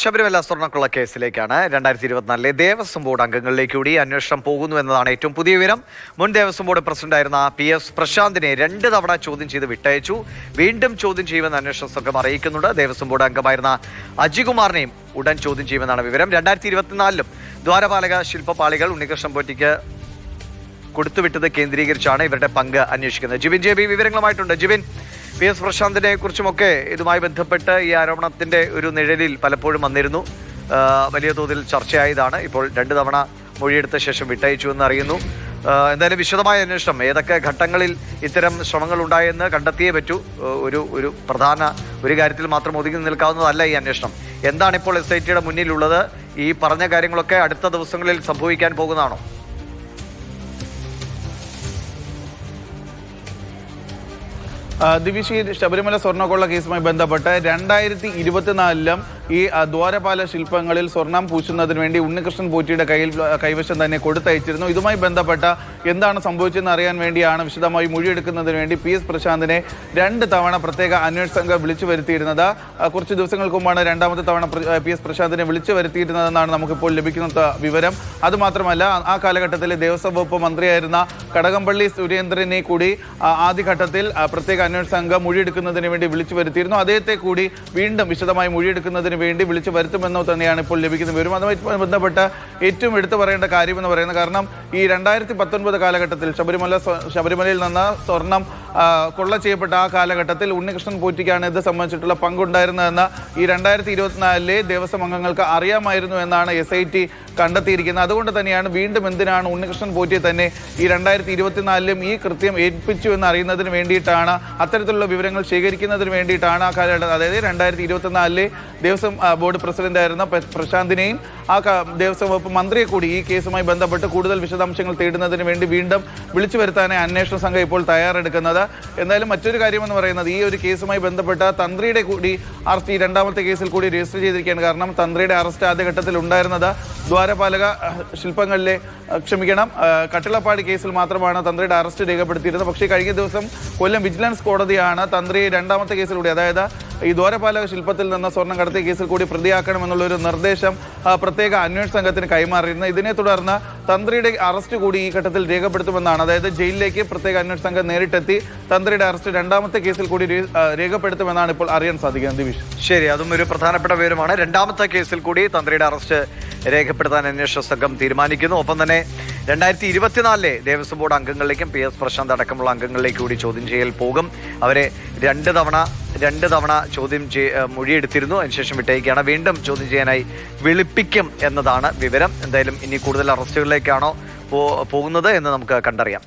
Sabarimala സ്വർണ്ണക്കുള്ള കേസിലേക്കാണ് 2024 Devaswom board അംഗങ്ങളിലേക്ക് കൂടി അന്വേഷണം പോകുന്നു എന്നതാണ് ഏറ്റവും പുതിയ വിവരം. മുൻ ദേവസ്വം ബോർഡ് പ്രസിഡന്റായിരുന്ന PS പ്രശാന്തിനെ 2 തവണ ചോദ്യം ചെയ്ത് വിട്ടയച്ചു. വീണ്ടും ചോദ്യം ചെയ്യുമെന്ന് അന്വേഷണ സംഘം അറിയിക്കുന്നുണ്ട്. ദേവസ്വം ബോർഡ് അംഗമായിരുന്ന അജികുമാറിനെയും ഉടൻ ചോദ്യം ചെയ്യുമെന്നാണ് വിവരം. 2024 ദ്വാരപാലക ശില്പപാളികൾ ഉണ്ണികൃഷ്ണൻ പോറ്റിക്ക് കൊടുത്തുവിട്ടത് കേന്ദ്രീകരിച്ചാണ് ഇവരുടെ പങ്ക് അന്വേഷിക്കുന്നത്. ജിബിൻ JB വിവരങ്ങളുമായിട്ടുണ്ട്. ജിബിൻ, PS പ്രശാന്തിനെ കുറിച്ചുമൊക്കെ ഇതുമായി ബന്ധപ്പെട്ട് ഈ ആരോപണത്തിന്റെ ഒരു നിഴലിൽ പലപ്പോഴും വന്നിരുന്നു. വലിയ തോതിൽ ചർച്ചയായതാണ്. ഇപ്പോൾ 2 തവണ മൊഴിയെടുത്ത ശേഷം വിട്ടയച്ചു എന്ന് അറിയുന്നു. എന്തായാലും വിശദമായ അന്വേഷണം ഏതൊക്കെ ഘട്ടങ്ങളിൽ ഇത്തരം ശ്രമങ്ങൾ ഉണ്ടായെന്ന് കണ്ടെത്തിയേ പറ്റൂ. ഒരു പ്രധാന കാര്യത്തിൽ മാത്രം ഒതുങ്ങി നിൽക്കാവുന്നതല്ല ഈ അന്വേഷണം. എന്താണ് ഇപ്പോൾ SITയുടെ മുന്നിലുള്ളത്? ഈ പറഞ്ഞ കാര്യങ്ങളൊക്കെ അടുത്ത ദിവസങ്ങളിൽ സംഭവിക്കാൻ പോകുന്നതാണോ? ദിവിഷി, ശബരിമല സ്വർണ്ണക്കൊള്ള കേസുമായി ബന്ധപ്പെട്ട് 2024 ഈ ദ്വാരപാല ശില്പങ്ങളിൽ സ്വർണം പൂശുന്നതിന് വേണ്ടി ഉണ്ണികൃഷ്ണൻ പോറ്റിയുടെ കൈവശം തന്നെ കൊടുത്തയച്ചിരുന്നു. ഇതുമായി ബന്ധപ്പെട്ട എന്താണ് സംഭവിച്ചതെന്ന് അറിയാൻ വേണ്ടിയാണ് വിശദമായി മൊഴിയെടുക്കുന്നതിന് വേണ്ടി PS പ്രശാന്തിനെ 2 തവണ പ്രത്യേക അന്വേഷണ സംഘം വിളിച്ചു വരുത്തിയിരുന്നത്. കുറച്ച് ദിവസങ്ങൾക്ക് മുമ്പാണ് 2ാമത്തെ തവണ PS പ്രശാന്തിനെ വിളിച്ചു വരുത്തിയിരുന്നതെന്നാണ് നമുക്കിപ്പോൾ ലഭിക്കുന്ന വിവരം. അതുമാത്രമല്ല, ആ കാലഘട്ടത്തിലെ ദേവസ്വം വകുപ്പ് മന്ത്രിയായിരുന്ന കടകംപള്ളി സുരേന്ദ്രനെ കൂടി ആദ്യഘട്ടത്തിൽ പ്രത്യേക അന്വേഷണ സംഘം മൊഴിയെടുക്കുന്നതിന് വേണ്ടി വിളിച്ചു വരുത്തിയിരുന്നു. അദ്ദേഹത്തെ കൂടി വീണ്ടും വിശദമായി മൊഴിയെടുക്കുന്നതിന് വേണ്ടി വിളിച്ചു വരുത്തുമെന്നോ തന്നെയാണ് ഇപ്പോൾ ലഭിക്കുന്ന വിവരം. അതുമായി ബന്ധപ്പെട്ട് ഏറ്റവും എടുത്തു പറയേണ്ട കാര്യമെന്ന് പറയുന്നത്, കാരണം ഈ 2019 കാലഘട്ടത്തിൽ ശബരിമലയിൽ നിന്ന് സ്വർണം കൊള്ള ചെയ്യപ്പെട്ട ആ കാലഘട്ടത്തിൽ ഉണ്ണികൃഷ്ണൻ പോറ്റിക്കാണ് ഇത് സംബന്ധിച്ചിട്ടുള്ള പങ്കുണ്ടായിരുന്നതെന്ന് ഈ 2024 ദേവസ്വം അംഗങ്ങൾക്ക് അറിയാമായിരുന്നു എന്നാണ് SIT കണ്ടെത്തിയിരിക്കുന്നത്. അതുകൊണ്ട് തന്നെയാണ് വീണ്ടും എന്തിനാണ് ഉണ്ണികൃഷ്ണൻ പോറ്റിയെ തന്നെ ഈ 2024 ഈ കൃത്യം ഏൽപ്പിച്ചു എന്ന് അറിയുന്നതിന് വേണ്ടിയിട്ടാണ്, അത്തരത്തിലുള്ള വിവരങ്ങൾ ശേഖരിക്കുന്നതിന് വേണ്ടിയിട്ടാണ് ആ കാലഘട്ടം, അതായത് 2024 ദേവസ്വം ബോർഡ് പ്രസിഡന്റായിരുന്ന പ്രശാന്തിനെയും ആ ദേവസ്വം വകുപ്പ് മന്ത്രിയെ കൂടി ഈ കേസുമായി ബന്ധപ്പെട്ട് കൂടുതൽ വിശദാംശങ്ങൾ തേടുന്നതിന് വേണ്ടി വീണ്ടും വിളിച്ചു വരുത്താനായി അന്വേഷണ സംഘം ഇപ്പോൾ തയ്യാറെടുക്കുന്നത്. എന്തായാലും മറ്റൊരു കാര്യമെന്ന് പറയുന്നത്, ഈ ഒരു കേസുമായി ബന്ധപ്പെട്ട തന്ത്രിയുടെ കൂടി അറസ്റ്റ് ഈ 2ാമത്തെ കേസിൽ കൂടി രജിസ്റ്റർ ചെയ്തിരിക്കുകയാണ്. കാരണം തന്ത്രിയുടെ അറസ്റ്റ് ആദ്യഘട്ടത്തിൽ ഉണ്ടായിരുന്നത് ദ്വാരപാലക ശില്പങ്ങളിലെ കട്ടിളപ്പാടി കേസിൽ മാത്രമാണ് തന്ത്രിയുടെ അറസ്റ്റ് രേഖപ്പെടുത്തിയിരുന്നത്. പക്ഷേ കഴിഞ്ഞ ദിവസം കൊല്ലം വിജിലൻസ് കോടതിയാണ് തന്ത്രിയെ 2ാമത്തെ കേസിലൂടെ, അതായത് ഈ ദ്വാരപാലക ശില്പത്തിൽ നിന്ന് സ്വർണം കടത്തിയ കേസിൽ കൂടി പ്രതിയാക്കണമെന്നുള്ളൊരു നിർദ്ദേശം പ്രത്യേക അന്വേഷണ സംഘത്തിന് കൈമാറിയിരുന്നത്. ഇതിനെ തുടർന്ന് തന്ത്രിയുടെ അറസ്റ്റ് കൂടി ഈ ഘട്ടത്തിൽ രേഖപ്പെടുത്തുമെന്നാണ്, അതായത് ജയിലിലേക്ക് പ്രത്യേക അന്വേഷണ സംഘം നേരിട്ടെത്തി തന്ത്രിയുടെ അറസ്റ്റ് 2ാമത്തെ കേസിൽ കൂടി രേഖപ്പെടുത്തുമെന്നാണ് ഇപ്പോൾ അറിയാൻ സാധിക്കുന്നത്. ദിവിഷ്, ശരി, അതും ഒരു പ്രധാനപ്പെട്ട വിവരമാണ്. 2ാമത്തെ കേസിൽ കൂടി തന്ത്രിയുടെ അറസ്റ്റ് രേഖപ്പെടുത്താൻ അന്വേഷണ സംഘം തീരുമാനിക്കുന്നു. ഒപ്പം തന്നെ 2024 ദേവസ്വം ബോർഡ് അംഗങ്ങളിലേക്കും PS പ്രശാന്ത് അടക്കമുള്ള അംഗങ്ങളിലേക്ക് കൂടി ചോദ്യം ചെയ്യൽ പോകും. അവരെ 2 തവണ മൊഴിയെടുത്തിരുന്നു. അതിനുശേഷം വിട്ടയക്കുകയാണ്. വീണ്ടും ചോദ്യം ചെയ്യാനായി വിളിപ്പിക്കും എന്നതാണ് വിവരം. എന്തായാലും ഇനി കൂടുതൽ അറസ്റ്റുകളിലേക്കാണോ പോകുന്നത് എന്ന് നമുക്ക് കണ്ടറിയാം.